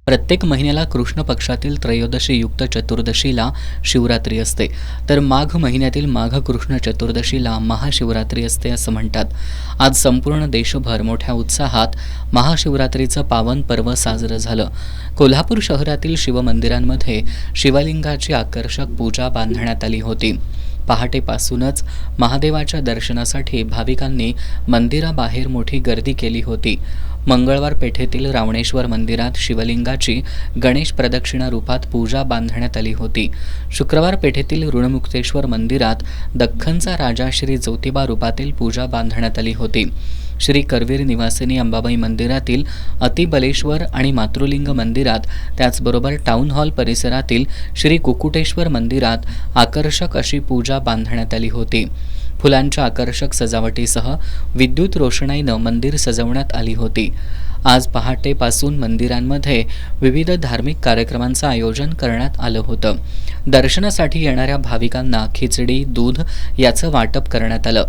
प्रत्येक महिन्याला कृष्ण पक्षातील त्रयोदशी युक्त चतुर्दशीला शिवरात्री असते, तर माघ महिन्यातील माघ कृष्ण चतुर्दशीला महाशिवरात्री असते असं म्हणतात. आज संपूर्ण देशभर मोठ्या उत्साहात महाशिवरात्रीचं पावन पर्व साजरं झालं. कोल्हापूर शहरातील शिवमंदिरांमध्ये शिवलिंगाची आकर्षक पूजा बांधण्यात आली होती. पहाटेपासूनच महादेवाच्या दर्शनासाठी भाविकांनी मंदिराबाहेर मोठी गर्दी केली होती. मंगळवार पेठेतील रावणेश्वर मंदिरात शिवलिंगाची गणेश प्रदक्षिणा रूपात पूजा बांधण्यात आली होती. शुक्रवार पेठेतील ऋणमुक्तेश्वर मंदिरात दख्खनचा राजा श्री ज्योतिबा रूपातील पूजा बांधण्यात आली होती. श्री करवीर निवासिनी अंबाबाई मंदिरातील अतिबलेश्वर आणि मातृलिंग मंदिरात, त्याचबरोबर टाउन हॉल परिसरातील श्री कुकुटेश्वर मंदिरात आकर्षक अशी पूजा बांधण्यात आली होती. फुलांच्या आकर्षक सजावटीसह विद्युत रोषणाईनं मंदिर सजवण्यात आली होती. आज पहाटेपासून मंदिरांमध्ये विविध धार्मिक कार्यक्रमांचं आयोजन करण्यात आलं होतं. दर्शनासाठी येणाऱ्या भाविकांना खिचडी, दूध याचं वाटप करण्यात आलं.